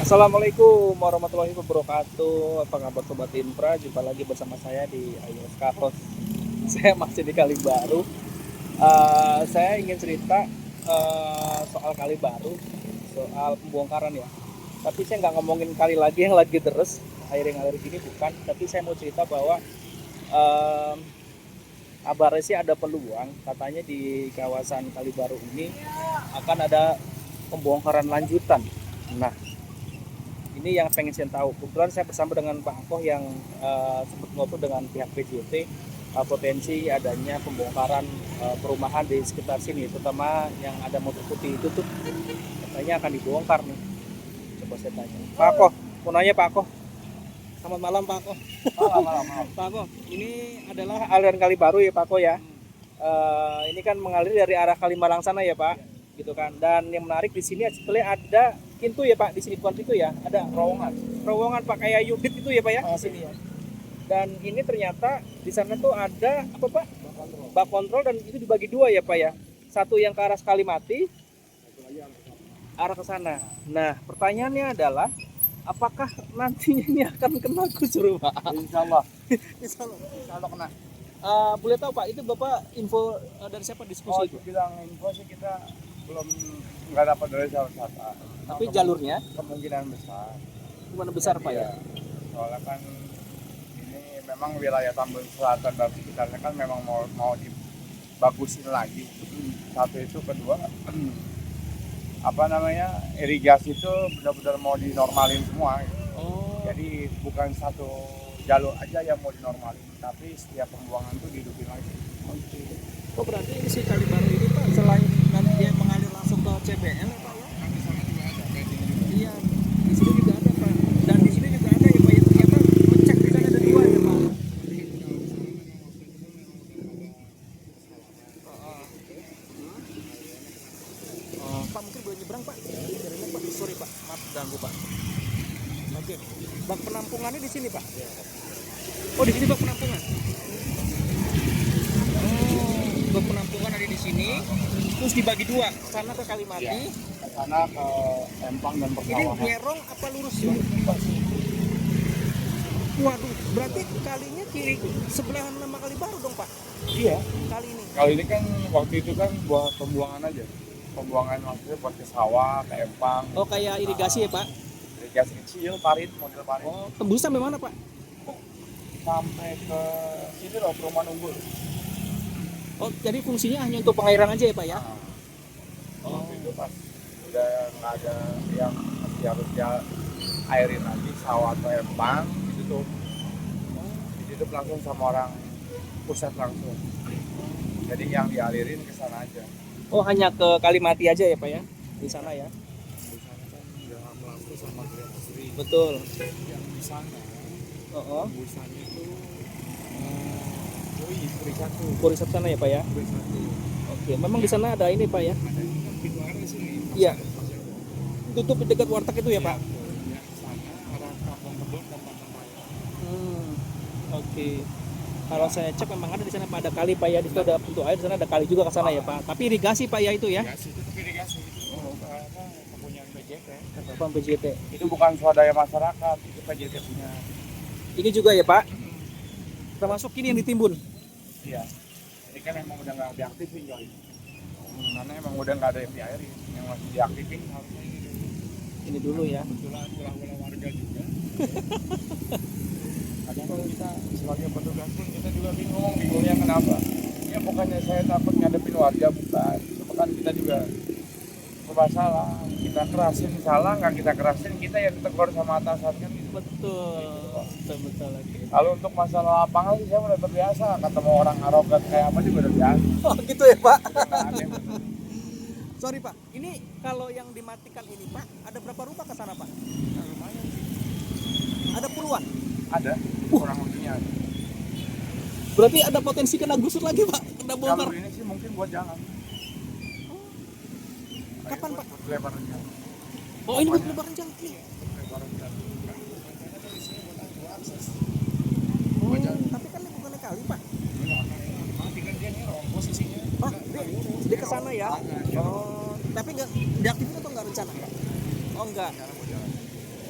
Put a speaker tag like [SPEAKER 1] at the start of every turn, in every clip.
[SPEAKER 1] Assalamualaikum warahmatullahi wabarakatuh. Apa kabar Sobat Infra? Jumpa lagi bersama saya di Ayo Skakos. Saya masih di Kali Baru. Saya ingin cerita soal Kali Baru, soal pembongkaran ya. Tapi saya nggak ngomongin kali lagi yang lagi terus air yang ngalir gini, bukan. Tapi saya mau cerita bahwa eh, kabarnya sih ada peluang, katanya di kawasan Kali Baru ini akan ada pembongkaran lanjutan. Nah, ini yang pengen saya tahu. Kebetulan saya bersama dengan Pak Akoh yang sempat ngobrol dengan pihak PJT potensi adanya pembongkaran perumahan di sekitar sini, terutama yang ada motor putih itu tuh katanya akan dibongkar nih. Coba saya tanya. Pak Akoh, mau nanya Pak Akoh. Selamat malam Pak Akoh.
[SPEAKER 2] Malam.
[SPEAKER 1] Pak Akoh, ini adalah aliran Kali Baru ya Pak Akoh ya. Ini kan mengalir dari arah Kalimalang sana ya Pak, gitu kan. Dan yang menarik di sini sebetulnya ada pintu ya Pak, di sini bukan pintu ya, ada terowongan Pak, kayak unit itu ya Pak ya, di sini ya. Dan ini ternyata di sana tuh ada apa Pak? Bak kontrol, dan itu dibagi dua ya Pak ya. Satu yang ke arah Kalimati, arah ke sana. Nah, pertanyaannya adalah apakah nantinya ini akan kena gusur Pak?
[SPEAKER 2] Insya Allah kena.
[SPEAKER 1] Boleh tahu Pak, itu Bapak info dari siapa diskusi itu?
[SPEAKER 2] Bilang info sih kita belum nggak dapat dari wisata.
[SPEAKER 1] Tapi jalurnya
[SPEAKER 2] Kemungkinan besar.
[SPEAKER 1] gimana besar Pak ya?
[SPEAKER 2] Soalnya kan ini memang wilayah Tambun Selatan dan sekitarnya kan memang mau dibagusin lagi. Satu itu, kedua apa namanya, irigasi itu benar-benar mau dinormalin semua.
[SPEAKER 1] Oh.
[SPEAKER 2] Jadi bukan satu jalur aja yang mau dinormalin, tapi setiap pembuangan itu dihidupin lagi.
[SPEAKER 1] Oke. Oh, berarti ini si Kali Baru ini Pak, selain nanti dia mengalir langsung ke CBL ya Pak ya?
[SPEAKER 2] Kan di sana juga ada kayak gini juga.
[SPEAKER 1] Iya, di sini juga ada Pak. Dan di sini juga ada ya Pak, ya ternyata pecah di sana ada dua ya Pak. Pak, mungkin boleh nyebrang Pak? Jaringan Pak, sorry Pak, maaf ganggu Pak. Oke, bak penampungannya di sini Pak. Oh, di sini bak penampungan. Oh, bak penampungan ada di sini. Terus dibagi dua, sana ke Kalimati.
[SPEAKER 2] Ya, ke sana ke Empang dan
[SPEAKER 1] Ini
[SPEAKER 2] persawahan.
[SPEAKER 1] nyerong apa lurus ya? Waduh, berarti kalinya kiri sebelahan nama Kali Baru dong Pak?
[SPEAKER 2] Iya.
[SPEAKER 1] Kali ini.
[SPEAKER 2] Kali ini kan waktu itu kan buat pembuangan aja. Pembuangan maksudnya buat ke sawah, ke Empang.
[SPEAKER 1] Oh, kayak irigasi ya Pak?
[SPEAKER 2] Irigasi kecil, parit, model parit.
[SPEAKER 1] Oh, tembus sampai mana Pak?
[SPEAKER 2] Sampai ke sini loh, Perumahan Unggul.
[SPEAKER 1] Oh, jadi fungsinya hanya untuk pengairan aja ya Pak ya?
[SPEAKER 2] Oh. Itu pas udah nggak ada yang masih harus dia airin lagi sawah atau Empang, itu tuh dihidup langsung sama orang pusat langsung. Jadi yang dialirin ke sana aja.
[SPEAKER 1] Oh, hanya ke Kalimati aja ya Pak ya? Di sana ya?
[SPEAKER 2] Di sana kan udah melaku sama Grand Sri.
[SPEAKER 1] Betul.
[SPEAKER 2] Yang di sana
[SPEAKER 1] Oh,
[SPEAKER 2] tembusannya itu Puri satu.
[SPEAKER 1] Puri sana ya Pak ya?
[SPEAKER 2] Puri satu.
[SPEAKER 1] Oke, memang di sana ada ini Pak ya?
[SPEAKER 2] Ada ini kan pintu air di sini.
[SPEAKER 1] Iya. Tutup dekat warteg itu ya Pak?
[SPEAKER 2] Yang sana arah Kampung Kebon dan Taman Raya.
[SPEAKER 1] Oke. Kalau saya cek memang ada di sana Pak, ada kali Pak ya, di situ ada pintu air, di sana ada kali juga ke sana ya Pak. Tapi irigasi Pak ya itu ya?
[SPEAKER 2] Irigasi itu irigasi itu kepunyaan PJT.
[SPEAKER 1] Ketua PJT.
[SPEAKER 2] Itu bukan swadaya masyarakat, itu PJT punya.
[SPEAKER 1] Ini juga ya Pak? Termasuk ini yang ditimbun?
[SPEAKER 2] Iya. Ini kan emang udah nggak diaktifin coy. Karena emang udah nggak ada yang diairin, yang masih diaktifin harusnya ini dulu.
[SPEAKER 1] Ini dulu ya.
[SPEAKER 2] Kebetulan ulah-ulah warga juga. Kadang kita sebagai petugas pun kita juga bingungnya kenapa. Ya bukannya saya takut ngadepin warga, bukan. Cuma kan kita juga serba salah. Kita kerasin salah, nggak kita kerasin, kita yang ditegur sama atasan kan gitu.
[SPEAKER 1] Betul lagi.
[SPEAKER 2] Kalau untuk masalah lapangan sih saya udah terbiasa, ketemu orang arogan kayak apa juga udah biasa.
[SPEAKER 1] Oh gitu ya Pak?
[SPEAKER 2] Udah nggak aneh.
[SPEAKER 1] Sorry Pak, ini kalau yang dimatikan ini Pak, ada berapa rumah ke sana Pak?
[SPEAKER 2] Nah, lumayan sih.
[SPEAKER 1] Ada puluhan?
[SPEAKER 2] Ada, kurang lebihnya ada.
[SPEAKER 1] Berarti ada potensi kena gusur lagi Pak? Kena bongkar?
[SPEAKER 2] Kalau ini sih mungkin buat jalan.
[SPEAKER 1] Kapan Pak?
[SPEAKER 2] Buat lebaran jalan.
[SPEAKER 1] Oh ini buat lebaran jalan?
[SPEAKER 2] Lebaran jalan.
[SPEAKER 1] Oh, tapi kan ini bukannya kali Pak?
[SPEAKER 2] Mati kan dia nih, posisinya.
[SPEAKER 1] Oh, dia ke sana ya? Oh, tapi nggak diaktifin atau nggak rencana? Oh enggak.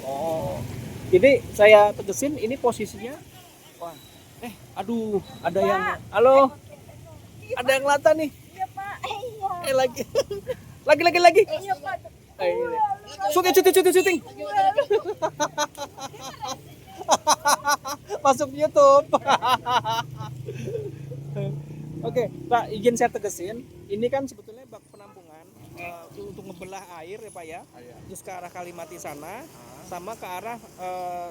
[SPEAKER 1] Oh. Ini saya tegesin ini posisinya. Wah. Aduh, ada yang halo. Ada yang lata nih.
[SPEAKER 3] Iya Pak, iya.
[SPEAKER 1] Lagi. lagi.
[SPEAKER 3] Iya Pak.
[SPEAKER 1] Syuting. Masuk YouTube. Oke, Pak, izin saya tegesin, ini kan sebetulnya bak penampungan untuk ngebelah air ya Pak ya, terus ke arah Kalimati sana, sama ke arah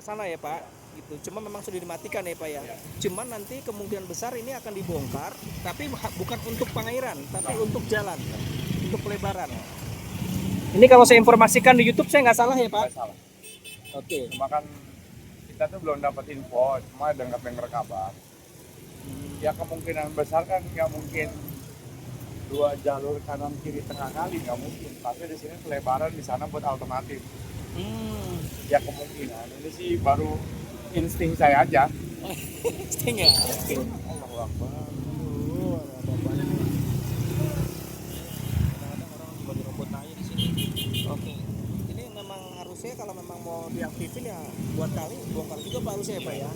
[SPEAKER 1] sana ya Pak, gitu. Cuma memang sudah dimatikan ya Pak ya. Cuman nanti kemungkinan besar ini akan dibongkar, tapi bukan untuk pengairan, tapi untuk jalan, untuk pelebaran. Ini kalau saya informasikan di YouTube saya nggak salah ya Pak?
[SPEAKER 2] Nggak salah.
[SPEAKER 1] Oke.
[SPEAKER 2] Cuma kan kita tuh belum dapat info, cuma dengar kabar. Ya kemungkinan besar kan nggak mungkin 2 jalur kanan kiri tengah kali, nggak mungkin. Tapi di sini pelebaran, di sana buat alternatif. Ya kemungkinan ini sih baru insting saya aja.
[SPEAKER 1] Insting ya. Oke.
[SPEAKER 2] Allahu Akbar.
[SPEAKER 1] Kadang-kadang orang juga dirobot aja di sini. Oke. Ini memang harusnya kalau memang mau diaktifin ya buat kali bongkar juga Pak harusnya ya Pak ya.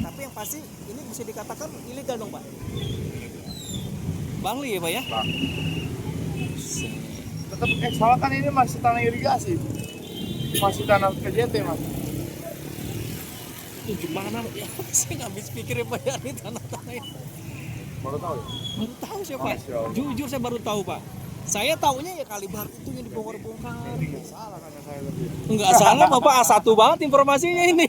[SPEAKER 1] Tapi yang pasti ini bisa dikatakan ilegal dong Pak. Bangli ya Pak ya?
[SPEAKER 2] Bang. Tetap soalnya kan ini masih tanah irigasi. Masih tanah PJT Mas.
[SPEAKER 1] Itu gimana ya? Saya nggak habis pikir ya Pak ya ini tanah-tanah ini.
[SPEAKER 2] Baru tahu ya?
[SPEAKER 1] Baru tahu saya Pak.
[SPEAKER 2] Masya Allah.
[SPEAKER 1] Jujur saya baru tahu Pak. Saya taunya ya Kalibaru itu yang dibongkar-bongkar.
[SPEAKER 2] Nggak salah kan saya lebih.
[SPEAKER 1] Enggak salah Bapak A1 banget informasinya ini.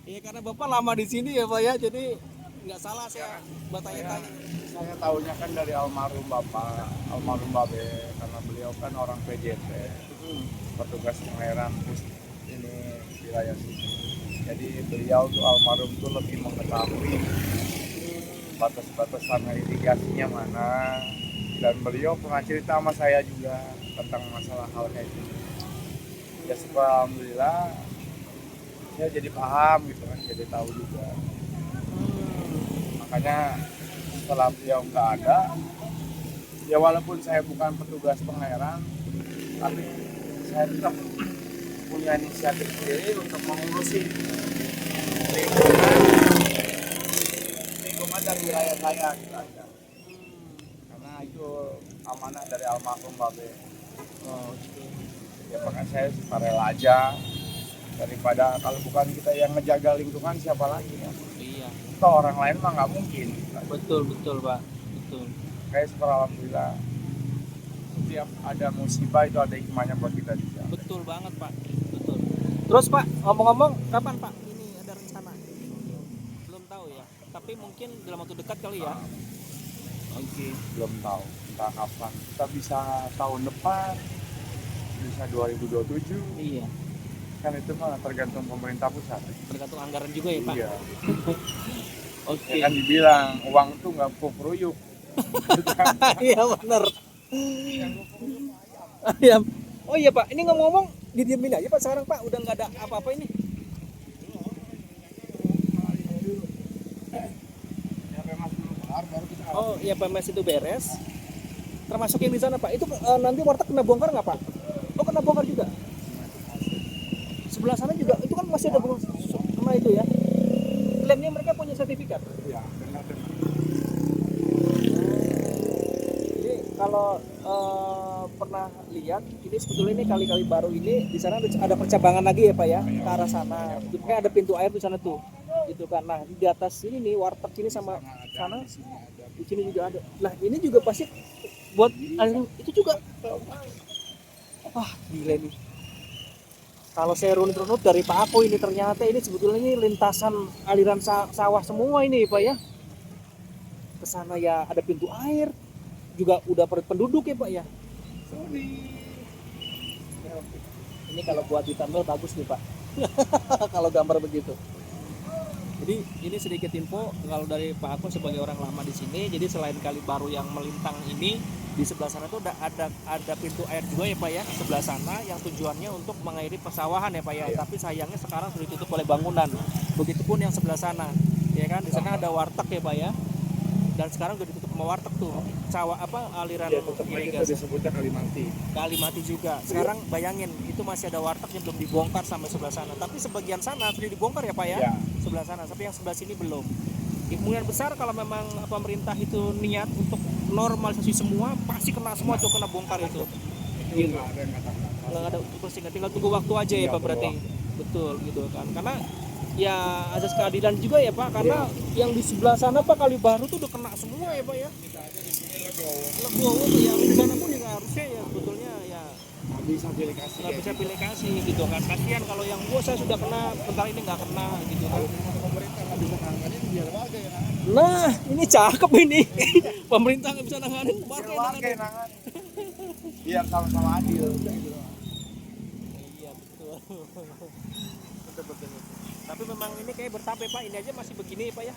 [SPEAKER 1] Ya karena Bapak lama di sini ya Pak ya. Jadi enggak salah saya bertanya-tanya.
[SPEAKER 2] Saya tahunya kan dari almarhum Bapak, almarhum Babe, karena beliau kan orang PJT, petugas pengairan ini wilayah sini. Jadi beliau tuh almarhum tuh lebih mengetahui batas-batasan irigasinya mana, dan beliau pernah cerita sama saya juga tentang masalah hal kayak gitu. Ya alhamdulillah saya jadi paham gitu kan, jadi tahu juga. Makanya setelah beliau nggak ada, ya walaupun saya bukan petugas pengairan, tapi saya tetap punya inisiatif sendiri untuk mengurusi lingkungan dan wilayah saya gitu aja. Karena itu amanah dari almarhum Babe. Ya makanya saya suka rela aja, daripada kalau bukan kita yang ngejaga lingkungan siapa lagi ya.
[SPEAKER 1] Iya.
[SPEAKER 2] Toh orang lain mah nggak mungkin.
[SPEAKER 1] Betul Pak. Betul.
[SPEAKER 2] Kayak syukur alhamdulillah, setiap ada musibah itu ada hikmahnya buat kita juga.
[SPEAKER 1] Betul banget Pak. Betul. Terus Pak, ngomong-ngomong kapan Pak ini ada rencana? Belum tahu ya. Tapi mungkin dalam waktu dekat kali ya.
[SPEAKER 2] Oke. Belum tahu entah kapan. Kita bisa tahun depan, bisa 2027.
[SPEAKER 1] Iya.
[SPEAKER 2] Kan itu mah tergantung pemerintah pusat.
[SPEAKER 1] Tergantung anggaran juga ya Pak.
[SPEAKER 2] Iya.
[SPEAKER 1] Oke.
[SPEAKER 2] Ya kan dibilang uang tuh nggak peruyuk.
[SPEAKER 1] Iya benar. Iya. Oh iya Pak, ini ngomong-ngomong didiemin aja Pak sekarang Pak, udah nggak ada apa-apa ini. Oh iya PMS itu beres. Termasuk yang di sana Pak, itu nanti warteg kena bongkar nggak Pak? Oh kena bongkar juga. Sebelah sana juga, itu kan masih ada bongkar sama itu ya. Klaimnya mereka punya sertifikat.
[SPEAKER 2] Iya, benar-benar.
[SPEAKER 1] Jadi kalau pernah lihat, ini sebetulnya ini kali-kali baru ini di sana ada percabangan lagi ya Pak ya, ke arah sana. Itu kayak ada pintu air di sana tuh, gitu kan. Nah di atas ini nih warteg ini sama sana, di sini juga ada. Lah ini juga pasti buat itu juga. Wah gila nih. Kalau saya runut-runut dari Pak Ako ini ternyata ini sebetulnya ini lintasan aliran sawah semua ini Pak ya. Kesana ya ada pintu air, juga udah penduduk ya Pak ya. Ini kalau buat di thumbnail bagus nih Pak. Kalau gambar begitu. Jadi ini sedikit info kalau dari Pak Ako sebagai orang lama di sini. Jadi selain kali baru yang melintang ini, di sebelah sana tuh ada pintu air juga ya Pak ya, sebelah sana yang tujuannya untuk mengairi persawahan ya Pak ya. Tapi sayangnya sekarang sudah ditutup oleh bangunan. Begitupun yang sebelah sana, ya kan. Di sana ada warteg ya Pak ya. Dan sekarang udah ditutup sama warteg tuh. Sawah aliran
[SPEAKER 2] Ya tetap aja kita
[SPEAKER 1] irigasi.
[SPEAKER 2] disebutnya Kalimati.
[SPEAKER 1] Kali mati juga. Sekarang bayangin itu masih ada warteg yang belum dibongkar sampai sebelah sana. Tapi sebagian sana sudah dibongkar ya Pak ya?
[SPEAKER 2] Ya.
[SPEAKER 1] Sebelah sana. Tapi yang sebelah sini belum. Kemungkinan besar kalau memang pemerintah itu niat untuk normalisasi semua, pasti kena semua tuh, kena bongkar itu.
[SPEAKER 2] Itu nggak ada yang katakan.
[SPEAKER 1] Nggak ada pasti nggak, tinggal tunggu waktu aja ya Pak berarti. Betul gitu kan. Karena ya azas keadilan juga ya Pak, karena yang di sebelah sana Pak Kalibaru tuh udah kena semua ya Pak ya.
[SPEAKER 2] Kita aja di sini Legowo.
[SPEAKER 1] Legowo tuh yang di sana pun juga harusnya ya sebetulnya ya
[SPEAKER 2] Nggak bisa pilih kasih.
[SPEAKER 1] nggak bisa pilih kasih gitu kan. Kasihan kalau yang gua saya sudah kena, bentar ini nggak kena gitu kan.
[SPEAKER 2] Kalau pemerintah nggak bisa nanganin, biar warga yang nanganin.
[SPEAKER 1] Nah ini cakep ini. Pemerintah nggak bisa nanganin, warga
[SPEAKER 2] Biar
[SPEAKER 1] yang
[SPEAKER 2] warga
[SPEAKER 1] nanganin.
[SPEAKER 2] yang nanganin. Biar sama-sama adil. Udah gitu doang.
[SPEAKER 1] Iya betul. Betul. Tapi memang ini kayak bertahap ya Pak, ini aja masih begini Pak ya,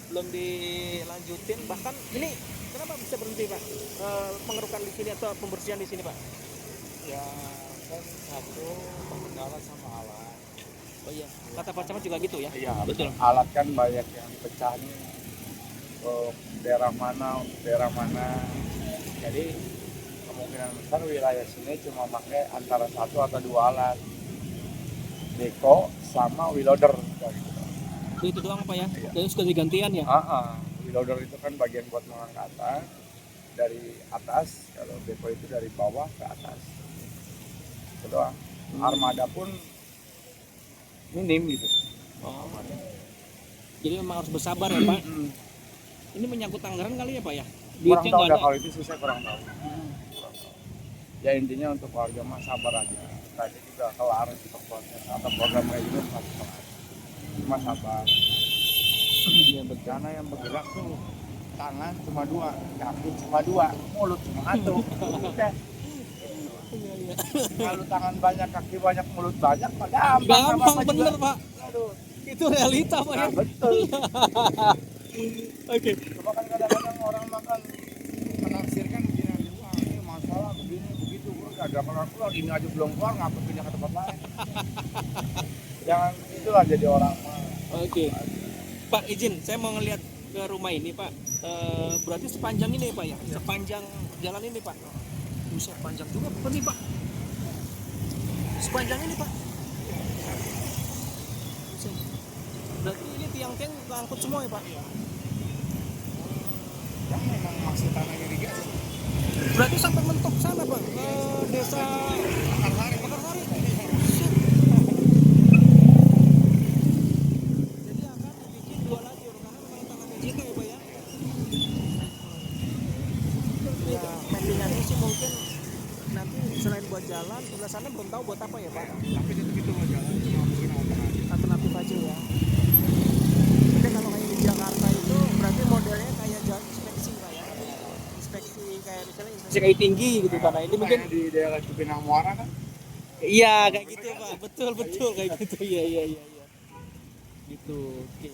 [SPEAKER 1] belum dilanjutin. Bahkan ini kenapa bisa berhenti Pak, pengerukan di sini atau pembersihan di sini Pak?
[SPEAKER 2] Ya kan satu pengendara sama alat.
[SPEAKER 1] Oh iya, kata Pak Camat juga gitu ya?
[SPEAKER 2] Iya
[SPEAKER 1] Betul.
[SPEAKER 2] Alat kan banyak yang dipecah nih. Daerah mana. Jadi kemungkinan besar wilayah sini cuma pakai antara 1 atau 2 alat. Beko sama wheel loader gitu.
[SPEAKER 1] Itu doang Pak ya? Jadi sudah digantian ya?
[SPEAKER 2] Wheel loader itu kan bagian buat mengangkat dari atas, kalau beko itu dari bawah ke atas. Itu doang. Armada pun minim gitu.
[SPEAKER 1] Oh. Jadi memang harus bersabar ya Pak? Ini menyangkut anggaran kali ya Pak ya?
[SPEAKER 2] Kurang
[SPEAKER 1] Duitnya
[SPEAKER 2] tahu
[SPEAKER 1] nggak
[SPEAKER 2] dah
[SPEAKER 1] ada?
[SPEAKER 2] kalau itu sih saya kurang tahu. Ya intinya untuk warga mah sabar aja. Tadi juga kelar untuk proses atau program kayak gini pasti kelar. Cuma sabar.
[SPEAKER 1] Iya betul.
[SPEAKER 2] Karena yang bergerak tuh tangan cuma 2, kaki cuma 2, mulut cuma 1. Udah.
[SPEAKER 1] Iya.
[SPEAKER 2] Kalau tangan banyak, kaki banyak, mulut banyak, mah gampang.
[SPEAKER 1] Gampang
[SPEAKER 2] apa-apa
[SPEAKER 1] bener
[SPEAKER 2] juga.
[SPEAKER 1] Pak.
[SPEAKER 2] Aduh.
[SPEAKER 1] Itu realita Pak ya?
[SPEAKER 2] Nah, betul.
[SPEAKER 1] Oke.
[SPEAKER 2] Cuma kan kadang-kadang orang makan menafsirkan begini, wah ini masalah begini begitu, ada keluar ini aja belum keluar ngapa pindah ke tempat lain. Jangan itulah jadi orang.
[SPEAKER 1] Oke. Pak izin, saya mau ngelihat ke rumah ini Pak. Berarti sepanjang ini Pak ya? Sepanjang jalan ini Pak. Buset, panjang juga Pak nih Pak. Sepanjang ini Pak. Buset. Berarti ini tiang-tiang keangkut semua ya Pak?
[SPEAKER 2] Yang memang masih tanah irigasi.
[SPEAKER 1] Berarti sampai mentok sana Pak, ke desa
[SPEAKER 2] Mekarsari.
[SPEAKER 1] Mekarsari. Buset. Jadi akan dibikin 2 lagi karena memang tanah PJK ya Pak ya? Ya, mappingannya sih mungkin nanti selain buat jalan, sebelah sana belum tahu buat apa ya Pak?
[SPEAKER 2] Tapi itu mau jalan cuma mungkin
[SPEAKER 1] Alternatif aja ya. Tapi kalau kayak di Jakarta itu berarti modelnya kayak jalan inspeksi Pak ya? Inspeksi kayak misalnya inspeksi kayak tinggi gitu karena ini mungkin.
[SPEAKER 2] di daerah Cipinang Muara kan.
[SPEAKER 1] Iya kayak gitu Pak, betul kayak gitu, iya. Gitu, oke.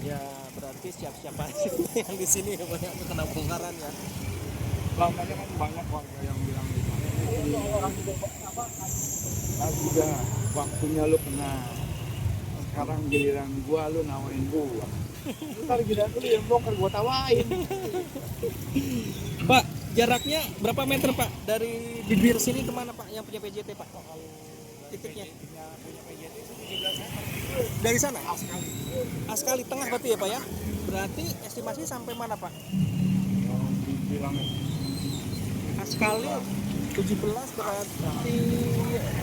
[SPEAKER 1] Ya berarti siap-siap aja yang di sini ya Pak yang kena bongkaran ya.
[SPEAKER 2] Lamanya kan banyak warga yang bilang gitu. Nah, sudah waktunya lu kena. Sekarang giliran gua lu nawain gua. Ntar giliran lu yang bongkar gua tawain.
[SPEAKER 1] Pak, jaraknya berapa meter Pak dari bibir sini kemana Pak yang punya PJT Pak? Titiknya?
[SPEAKER 2] Punya PJT itu 17 meter.
[SPEAKER 1] Dari sana?
[SPEAKER 2] Sekali.
[SPEAKER 1] Sekali tengah berarti ya Pak ya? Berarti estimasi sampai mana Pak?
[SPEAKER 2] Dibilang
[SPEAKER 1] Sekali 17 berarti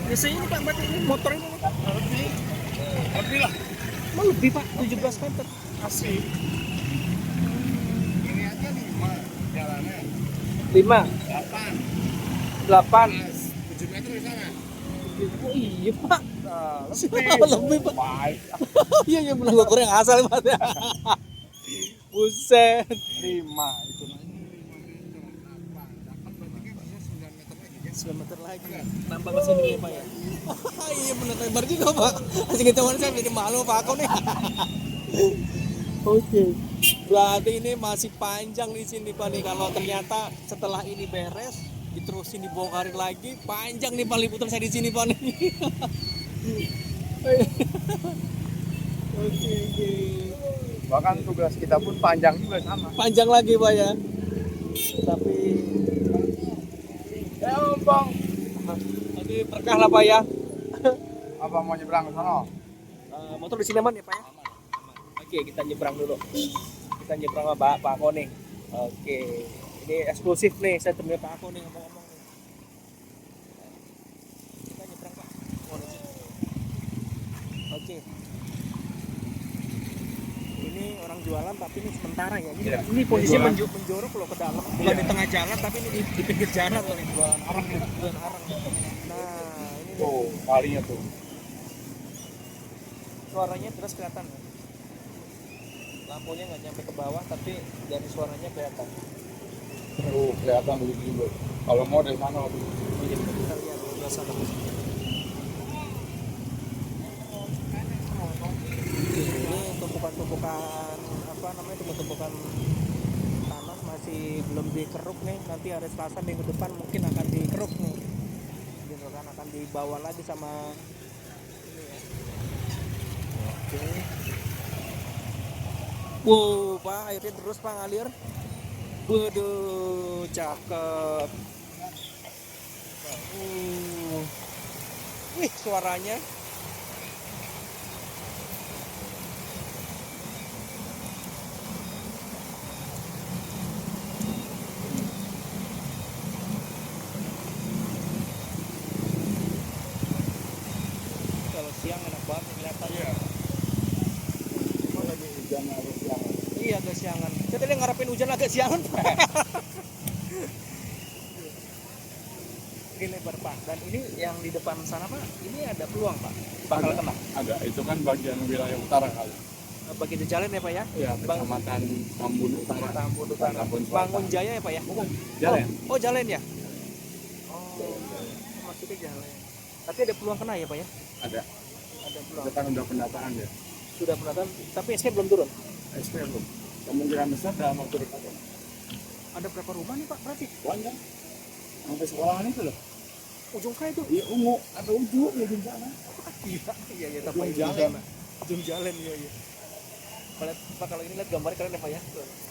[SPEAKER 1] biasanya ini Pak, berarti ini motor ini Pak?
[SPEAKER 2] lebih lah.
[SPEAKER 1] Mau lebih Pak, 17 meter.
[SPEAKER 2] Asli. Ini aja 5 jalannya.
[SPEAKER 1] 5,
[SPEAKER 2] 8.
[SPEAKER 1] 8.
[SPEAKER 2] 7 meter di sana.
[SPEAKER 1] Oh iya Pak.
[SPEAKER 2] Nah,
[SPEAKER 1] Lebih Pak.
[SPEAKER 2] Baik.
[SPEAKER 1] Iya benar gua kurang asal Pak. Buset.
[SPEAKER 2] 5 itu.
[SPEAKER 1] 9 meter lagi. Nambah ke sini ya Pak ya. Iya benar lebar juga Pak. Masih gitu saya jadi malu Pak aku nih. Oke. Berarti ini masih panjang di sini Pak nih, kalau ternyata setelah ini beres diterusin dibongkarin lagi, panjang nih Pak liputan saya di sini Pak nih. Oke.
[SPEAKER 2] Bahkan tugas kita pun panjang juga sama.
[SPEAKER 1] Panjang lagi Pak ya. Tapi
[SPEAKER 2] Ya bang,
[SPEAKER 1] ini berkah lah Pak ya.
[SPEAKER 2] apa mau nyebrang ke sana?
[SPEAKER 1] Motor di sini aman ya Pak ya? Oke, kita nyebrang dulu. Kita nyebrang sama Pak Ako nih. Oke, ini eksklusif nih, saya temuin Pak Ako nih ngomong-ngomong nih. Kita nyebrang Pak. Oke. Ini orang jualan tapi ini sementara ya. Ini,
[SPEAKER 2] Iya.
[SPEAKER 1] ini posisinya
[SPEAKER 2] Jualan.
[SPEAKER 1] menjorok loh ke dalam, bukan
[SPEAKER 2] Iya.
[SPEAKER 1] di tengah jalan tapi ini di pinggir jalan loh nih jualan arang nih, jualan arang. Nah, ini nih,
[SPEAKER 2] Tuh kalinya tuh.
[SPEAKER 1] suaranya terus kelihatan. Lampunya nggak nyampe ke bawah tapi dari suaranya kelihatan.
[SPEAKER 2] Tuh kelihatan begitu juga. Kalau mau dari sana.
[SPEAKER 1] Jadi kita lihat di sebelah sana. Ini tumpukan-tumpukan apa namanya, tumpukan tanah masih belum dikeruk nih. Nanti hari Selasa minggu depan mungkin akan dikeruk nih. Gitu kan, akan dibawa lagi sama ini ya. Oke. Wow, Pak, airnya terus Pak ngalir. Waduh, cakep. Wih, suaranya. Kalau siang enak banget kelihatan.
[SPEAKER 2] Iya. Cuma lagi hujan harus yang.
[SPEAKER 1] Iya, agak siangan. Saya tadi ngarepin hujan agak siangan. Ini lebar Pak. Dan ini yang di depan sana Pak, ini ada peluang Pak. Bakal
[SPEAKER 2] Ada.
[SPEAKER 1] kena.
[SPEAKER 2] Ada, itu kan bagian wilayah utara kali.
[SPEAKER 1] Begitu jalan ya Pak ya.
[SPEAKER 2] Ya, kecamatan Tambun Utara.
[SPEAKER 1] Tambun Utara.
[SPEAKER 2] Tambun Selatan.
[SPEAKER 1] Bangun Jaya ya Pak ya.
[SPEAKER 2] Bukan, jalan.
[SPEAKER 1] Oh, jalan ya. Oh, maksudnya jalan. Tapi ada peluang kena ya Pak ya.
[SPEAKER 2] Ada.
[SPEAKER 1] Ada peluang.
[SPEAKER 2] Kita kan udah pendataan ya.
[SPEAKER 1] Sudah penataan, tapi SK belum turun.
[SPEAKER 2] SP belum. Kemungkinan besar dalam waktu dekat.
[SPEAKER 1] Ada berapa rumah nih Pak berarti?
[SPEAKER 2] Banyak. Sampai sekolahan itu loh.
[SPEAKER 1] Ujung kah itu?
[SPEAKER 2] Iya ungu, ada ujung di sana.
[SPEAKER 1] Iya, iya, tapi
[SPEAKER 2] Ujung
[SPEAKER 1] ujung
[SPEAKER 2] jalan.
[SPEAKER 1] jalan. Ujung jalan, iya, iya. Pak, kalau ini lihat gambarnya keren ya Pak ya.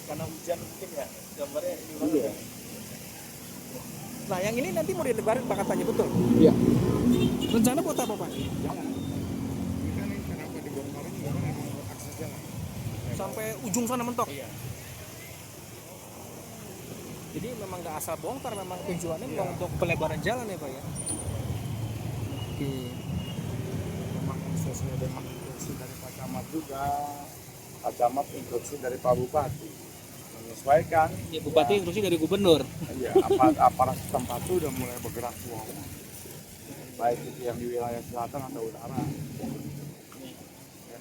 [SPEAKER 1] Karena hujan mungkin ya, gambarnya ini banget.
[SPEAKER 2] Iya.
[SPEAKER 1] Nah, yang ini nanti mau dilebarin Pak katanya, betul?
[SPEAKER 2] Iya.
[SPEAKER 1] Rencana buat apa Pak?
[SPEAKER 2] Jangan. Ini kan ini kenapa dibongkarin? Karena memang akses jalan.
[SPEAKER 1] Sampai ujung sana mentok.
[SPEAKER 2] Iya.
[SPEAKER 1] Jadi memang nggak asal bongkar, memang tujuannya
[SPEAKER 2] Iya.
[SPEAKER 1] memang untuk pelebaran jalan ya Pak ya. Oke.
[SPEAKER 2] Memang sesuai dengan instruksi dari Pak Camat juga. Pak Camat instruksi dari Pak Bupati. Menyesuaikan.
[SPEAKER 1] Ya Bupati instruksi dari Gubernur.
[SPEAKER 2] Iya, aparat setempat itu udah mulai bergerak semua. Baik itu yang di wilayah selatan atau utara. Ya,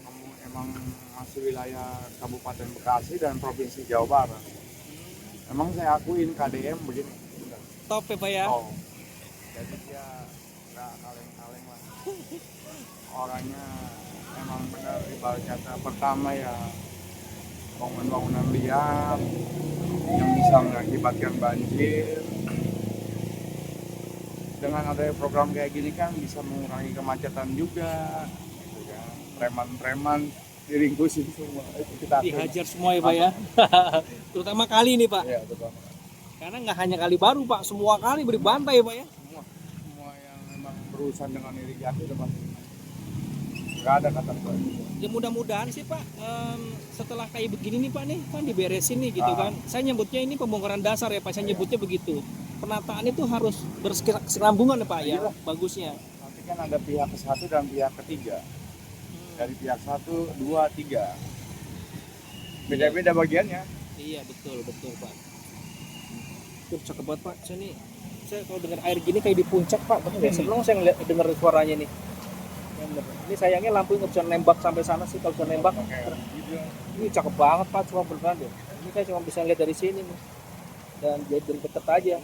[SPEAKER 2] emang masih wilayah Kabupaten Bekasi dan Provinsi Jawa Barat. Emang saya akuin KDM begini.
[SPEAKER 1] Top ya Pak ya.
[SPEAKER 2] Oh. Jadi dia nggak kaleng-kaleng lah. Orangnya emang benar ibarat kata pertama ya bangunan-bangunan liar yang bisa mengakibatkan banjir. Dengan adanya program kayak gini kan bisa mengurangi kemacetan juga. Gitu kan. Preman-preman diringkusin semua. Itu kita akuin.
[SPEAKER 1] Dihajar semua ya Pak ya. Terutama kali ini Pak.
[SPEAKER 2] Iya, betul.
[SPEAKER 1] Karena nggak hanya kali baru Pak, semua kali beri bantai ya Pak ya.
[SPEAKER 2] Semua yang memang berurusan dengan irigasi udah pasti. Nggak ada kata
[SPEAKER 1] Ya mudah-mudahan sih Pak, setelah kayak begini nih Pak nih, kan diberesin nih gitu kan. Saya nyebutnya ini pembongkaran dasar ya Pak, saya nyebutnya begitu. Penataan itu harus berkesinambungan ya Pak ya,
[SPEAKER 2] Iyalah.
[SPEAKER 1] bagusnya.
[SPEAKER 2] Nanti kan ada pihak ke satu dan pihak ketiga. Dari pihak 1, 2, 3. Beda-beda bagiannya.
[SPEAKER 1] Iya betul Pak. Itu cakep banget Pak. Saya kalau dengar air gini kayak di puncak Pak, betul ya? Sebelum saya dengar suaranya nih. Bener. Ini sayangnya lampu nggak bisa nembak sampai sana sih, kalau bisa nembak.
[SPEAKER 2] Oke, gitu.
[SPEAKER 1] Ini cakep banget Pak, cuma beneran deh. Ini saya cuma bisa lihat dari sini nih. Dan jadi dari deket aja.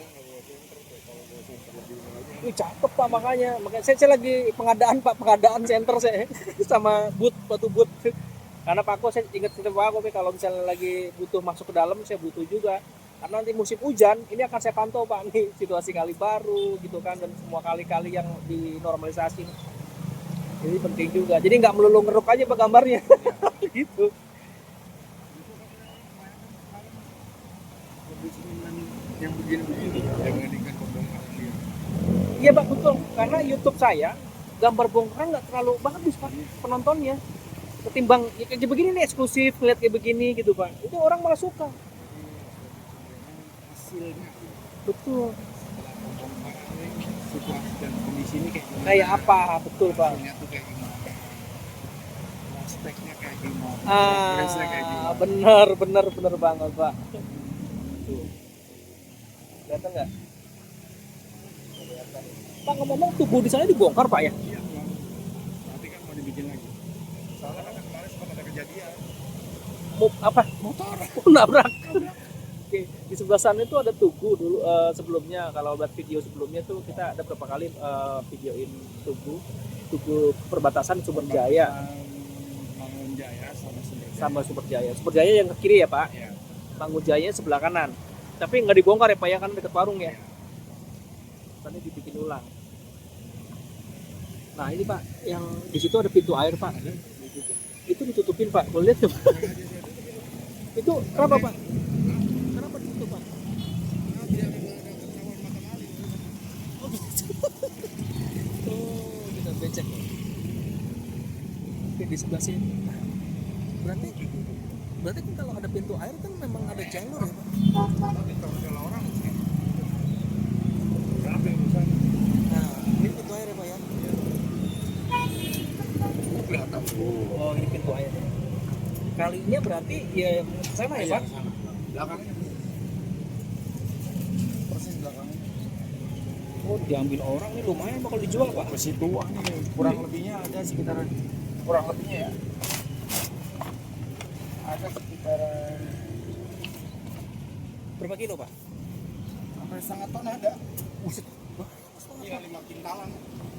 [SPEAKER 1] Ini cakep Pak, makanya saya lagi pengadaan center saya sama batu boot. Karena Pak Ako, saya ingat cerita Pak Ako, kalau misalnya lagi butuh masuk ke dalam saya butuh juga. Karena nanti musim hujan ini akan saya pantau Pak nih situasi kali baru gitu kan, dan semua kali-kali yang dinormalisasi. Jadi penting juga. Jadi nggak melulu ngeruk aja Pak gambarnya. Gitu.
[SPEAKER 2] yang begini-begini dibandingkan pembongkaran dia.
[SPEAKER 1] Iya Pak, betul. Karena YouTube saya gambar bongkaran nggak terlalu bagus Pak penontonnya. Ketimbang ya, kayak begini nih eksklusif, lihat kayak begini gitu Pak. Itu orang malah suka.
[SPEAKER 2] Hasilnya
[SPEAKER 1] Betul.
[SPEAKER 2] setelah pembongkaran ini situasi dan kondisi ini kayak gimana?
[SPEAKER 1] Kayak apa? Betul Pak.
[SPEAKER 2] Hasilnya tuh kayak gimana? Prospeknya kayak gimana? Progresnya kayak gimana?
[SPEAKER 1] Bener banget Pak. Tuh. Kelihatan nggak? Kelihatan. Pak ngomong tubuh di sana dibongkar Pak ya?
[SPEAKER 2] Iya, Bang. Nanti kan mau dibikin lagi. Soalnya kan kemarin sempat ada kejadian.
[SPEAKER 1] Mau apa?
[SPEAKER 2] Motor.
[SPEAKER 1] Nabrak. Oke, di sebelah sana itu ada tugu dulu sebelumnya. Kalau buat video sebelumnya tuh kita ada berapa kali videoin tugu perbatasan Sumber Jaya
[SPEAKER 2] Mangun Jaya sama Sumber Jaya.
[SPEAKER 1] sama Sumber Jaya. Sumber Jaya yang ke kiri ya Pak,
[SPEAKER 2] Iya.
[SPEAKER 1] Mangun Jaya sebelah kanan. Tapi nggak dibongkar ya Pak ya, kan dekat warung ya. Tadi dibikin ulang. Nah ini Pak, yang di situ ada pintu air Pak.
[SPEAKER 2] Ada.
[SPEAKER 1] Itu ditutupin Pak, boleh lihat tuh. Itu kenapa Pak? Kenapa ditutup Pak?
[SPEAKER 2] Karena tidak ada ketahuan mata maling.
[SPEAKER 1] Oh gitu. Oh, kita becek nih. Oke, di sebelah sini. Berarti kan kalau ada pintu air kan memang ada jalur ya, Pak?
[SPEAKER 2] Tapi kalau salah orang sih. Berapa yang urusan?
[SPEAKER 1] Nah, ini pintu air ya, Pak ya?
[SPEAKER 2] Kelihatan.
[SPEAKER 1] Oh, ini pintu air. Kalinya berarti ya sama ya, Pak?
[SPEAKER 2] Sama. Belakangnya. Persis belakangnya.
[SPEAKER 1] Oh, diambil orang nih lumayan bakal dijual, Pak.
[SPEAKER 2] Ke situ nih kurang lebihnya ada sekitaran kurang lebihnya ya. Ada sekitaran
[SPEAKER 1] Berapa kilo, Pak?
[SPEAKER 2] sampai setengah ton ada.
[SPEAKER 1] Buset.
[SPEAKER 2] Iya 5 kintalan.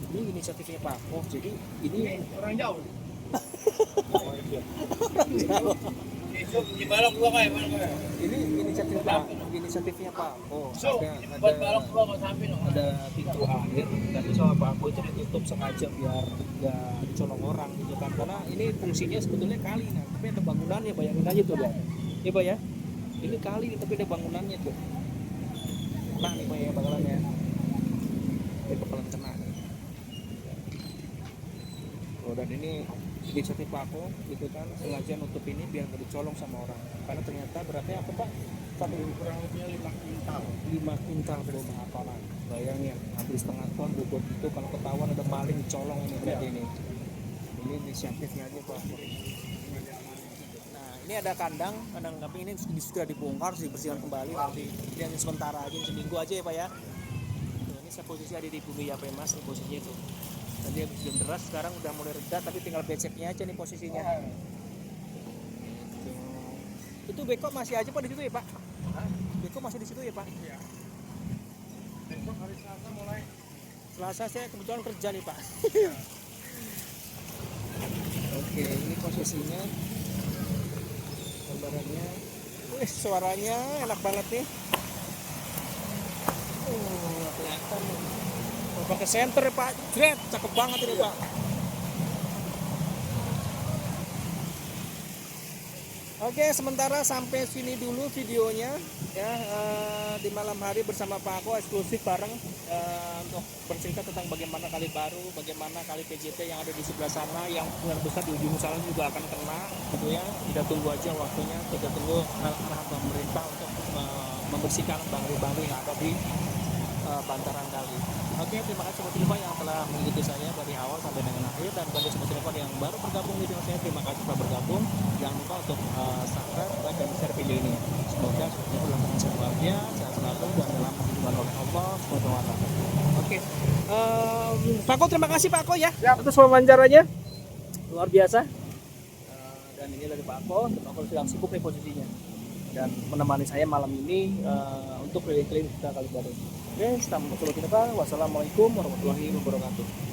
[SPEAKER 1] Ini inisiatifnya Pak. Oh, jadi ini
[SPEAKER 2] Orang jauh.
[SPEAKER 1] ini inisiatifnya Pak. Oh, ada pintu air tapi sama Pak Aku itu ditutup sengaja biar nggak dicolong orang gitu kan, karena ini fungsinya sebetulnya kali nah, tapi ada bangunannya, bayangin aja tuh ya. Iya Pak ya, ini kali tapi ada bangunannya tuh. Nah nih Pak ya bakalan ya, ini bakalan kena. Oh, dan ini inisiatif Pak Ako gitu kan, sengaja nutup ini biar nggak dicolong sama orang, karena ternyata beratnya apa Pak?
[SPEAKER 2] Satu kurang lebihnya 5 kintal.
[SPEAKER 1] 5 kintal bobot. Bayangin, hampir setengah ton bobot itu kalau ketahuan ada maling colong ini berarti ini. Ini inisiatifnya aja Pak. Nah, ini ada kandang kambing ini sudah dibongkar, dibersihkan kembali nanti. Ini hanya sementara aja, seminggu aja ya Pak ya. Tuh, ini saya posisi ada di bumi Yape Mas, nih posisinya itu. Tadi habis hujan deras, sekarang udah mulai reda, tapi tinggal beceknya aja nih posisinya. Itu beko masih aja Pak di situ ya Pak? Beko masih di situ ya Pak?
[SPEAKER 2] Iya. Besok hari Selasa mulai.
[SPEAKER 1] Selasa saya kebetulan kerja nih Pak. Oke, ini posisinya, gambarannya. Wih, suaranya enak banget nih. Nggak kelihatan nih. Oh, pakai senter ya Pak, jret, cakep banget ini Pak. Oke, sementara sampai sini dulu videonya ya, di malam hari bersama Pak Ako eksklusif bareng untuk bercerita tentang bagaimana Kali Baru, bagaimana Kali PJT yang ada di sebelah sana, yang benar besar di ujung sana juga akan kena gitu ya. Kita tunggu aja waktunya, kita tunggu arahan pemerintah untuk membersihkan bangkai-bangkai yang ada di bantaran kali. Oke, terima kasih Sobat Silva yang telah mengikuti saya dari awal sampai dengan akhir, dan bagi Sobat Silva yang baru bergabung di channel saya, terima kasih telah bergabung. Jangan lupa untuk subscribe, like, dan share video ini. Semoga semuanya dalam keadaan bahagia, sehat selalu, dan dalam lindungan oleh Allah SWT. Oke, Pak Ko, terima kasih Pak Ko ya atas wawancaranya, luar biasa. Dan ini dari Pak Ko sedang sibuk nih posisinya dan menemani saya malam ini untuk keliling-keliling kita Kali Baru. Oke, selamat berjumpa. Wassalamualaikum warahmatullahi wabarakatuh.